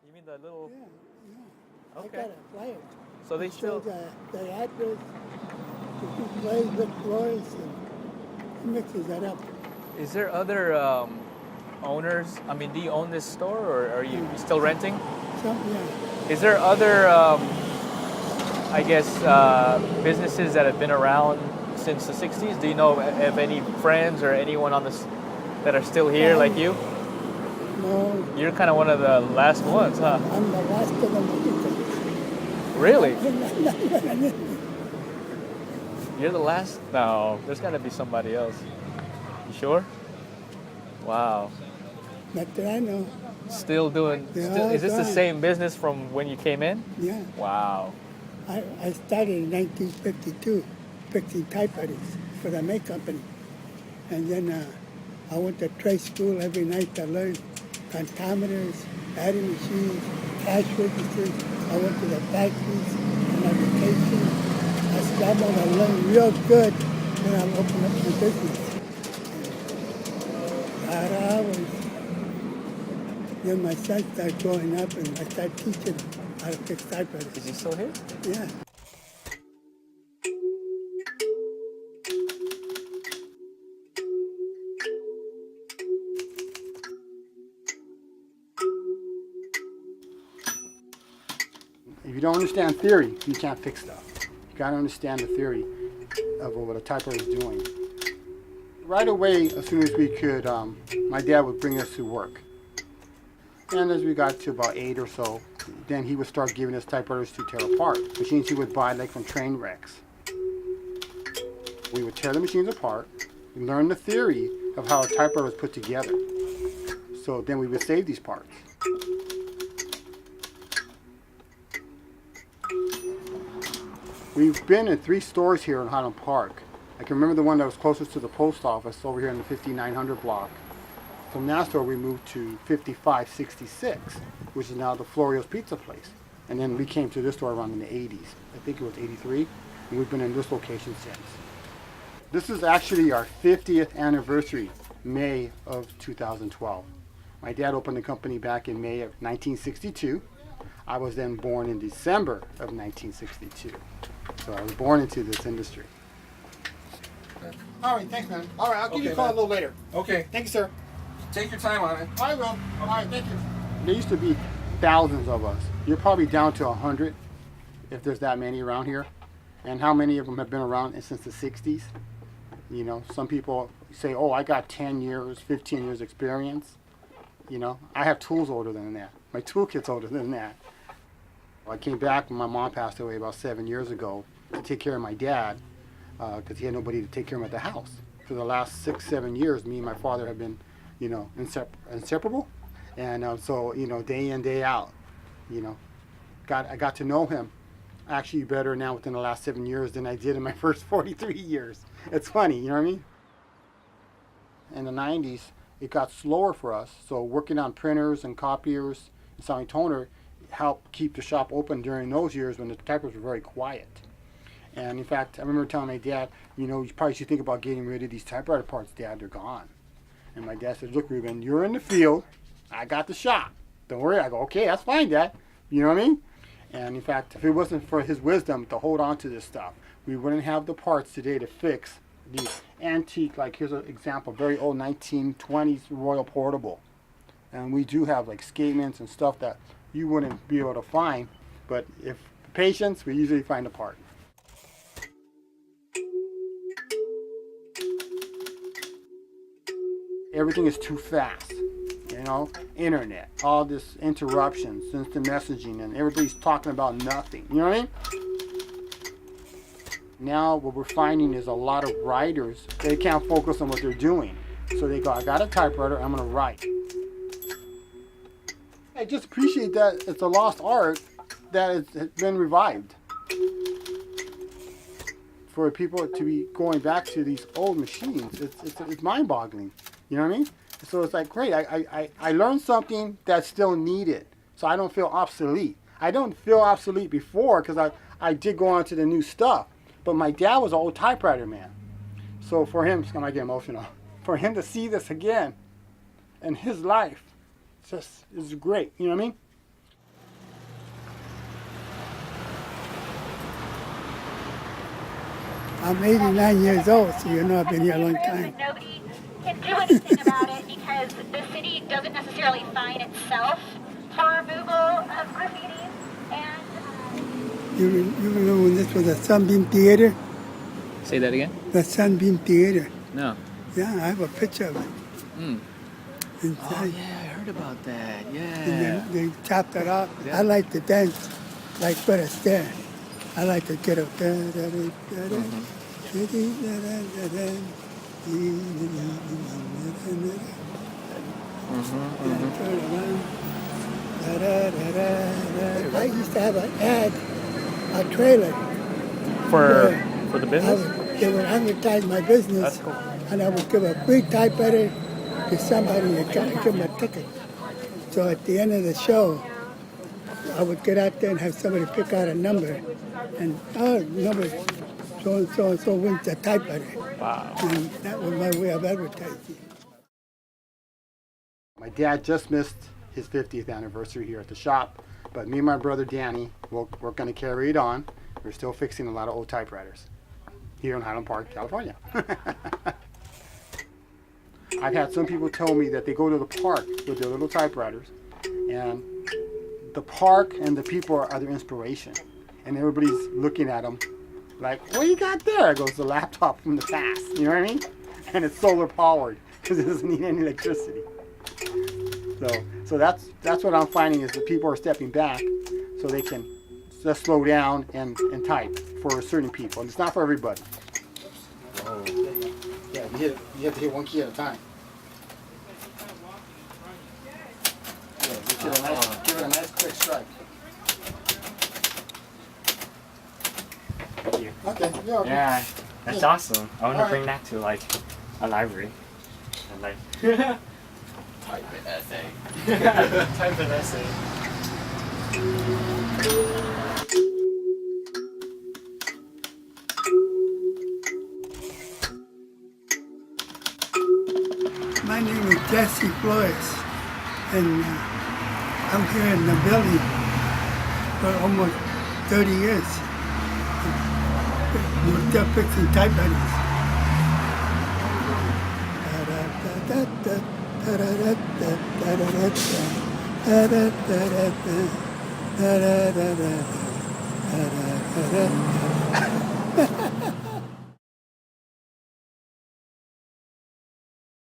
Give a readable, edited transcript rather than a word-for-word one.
You mean the little? Yeah, yeah. Okay. I got a flyer. So they It still. shows the address, the two plays with Flores, and he mixes that up. Is there other owners? I mean, do you own this store, or are you still renting? Yeah. Is there other, I guess, businesses that have been around since the '60s? Do you know of any friends or anyone on this that are still here like you? No, You're kind of one of the last ones, huh? I'm the last of the Mexicans. Really? You're the last? No, there's got to be somebody else. You sure? Wow. Not that I know. Still doing. Yeah, Is this the fine. same business from when you came in? Yeah. Wow. I started in 1952 fixing typewriters for the May company. And then I went to trade school every night to learn photometers, adding machines, cash registers. I went to the factories on my vacation. I scrambled and learned real good. Then I opened up my business. Hours. Then my son started growing up and I started teaching him how to fix typewriters. Is he still here? Yeah. If you don't understand theory, you can't fix stuff. You gotta understand the theory of what a typewriter is doing. Right away, as soon as we could, my dad would bring us to work. And as we got to about 8 or so, then he would start giving us typewriters to tear apart. Machines he would buy like from train wrecks. We would tear the machines apart, learn the theory of how a typewriter was put together. So then we would save these parts. We've been in 3 stores here in Highland Park. I can remember the one that was closest to the post office over here in the 5900 block. From that store we moved to 5566, which is now the Florio's Pizza place. And then we came to this store around in the 80s. I think it was 83, and we've been in this location since. This is actually our 50th anniversary, May of 2012. My dad opened the company back in May of 1962. I was then born in December of 1962. So I was born into this industry. All right, thanks, man. All right, I'll give you a call a little later. Okay, Thank you, sir. take your time on it. I will. All right, thank you. There used to be thousands of us. You're probably down to 100, if there's that many around here. And how many of them have been around since the 60s? You know, some people say, oh, I got 10 years, 15 years experience. You know, I have tools older than that. My toolkit's older than that. I came back when my mom passed away about 7 years ago to take care of my dad because he had nobody to take care of him at the house. For the last 6, 7 years, me and my father have been, you know, inseparable. And so, you know, day in, day out, you know, I got to know him actually better now within the last 7 years than I did in my first 43 years. It's funny, you know what I mean? In the 90s, it got slower for us. So working on printers and copiers and selling toner helped keep the shop open during those years when the typewriters were very quiet. And in fact, I remember telling my dad, you know, you probably should think about getting rid of these typewriter parts, Dad, they're gone. And my dad said, look, Ruben, you're in the field, I got the shop. Don't worry. I go, okay, that's fine, Dad. You know what I mean? And in fact, if it wasn't for his wisdom to hold on to this stuff, we wouldn't have the parts today to fix the antique, like here's an example, very old 1920s Royal Portable. And we do have like escapements and stuff that you wouldn't be able to find, but if patience, we usually find a part. Everything is too fast, you know, internet, all this interruptions, instant messaging, and everybody's talking about nothing, you know what I mean? Now what we're finding is a lot of writers, they can't focus on what they're doing. So they go, I got a typewriter, I'm gonna write. I just appreciate that it's a lost art that has been revived. For people to be going back to these old machines, it's mind-boggling. You know what I mean? So it's like, great, I learned something that's still needed, so I don't feel obsolete. I don't feel obsolete before because I did go on to the new stuff. But my dad was an old typewriter man. So for him, I might get emotional, for him to see this again in his life, just is great, you know what I mean? I'm 89 years old, so you know I've been here a long time. Nobody can do anything about it because the city doesn't necessarily fine itself for removal of graffiti. And You remember when this was a Sunbeam Theater? Say that again? The Sunbeam Theater. No. Yeah, I have a picture of it. Mm. Oh Inside. yeah, I heard about that. And Yeah. then they chopped it off. Yeah. I like to dance like Fred Astaire. I like to get up there. Turn around. I used to have an ad, a trailer. For the I business. they would advertise my business, That's cool. and I would give a free typewriter to somebody that got to give them a ticket. So at the end of the show, I would get out there and have somebody pick out a number, and number so and so wins the typewriter. Wow. And that was my way of advertising. My dad just missed his 50th anniversary here at the shop, but me and my brother Danny, we're going to carry it on. We're still fixing a lot of old typewriters here in Highland Park, California. I've had some people tell me that they go to the park with their little typewriters, and the park and the people are their inspiration. And everybody's looking at them like, what you got there? I go, it's a laptop from the past, you know what I mean? And it's solar powered because it doesn't need any electricity. So that's what I'm finding is that people are stepping back so they can just slow down and type for certain people. And it's not for everybody. Oh. Yeah, you have to hit one key at a time. Yeah, give it a nice quick strike. Thank you. Okay, yeah. Okay. Yeah, that's awesome. I want to Alright. bring that to like a library. And like Type an essay. type an essay. My name is Jesse Flores, and I'm here in the building for almost 30 years. We're still fixing typewriters.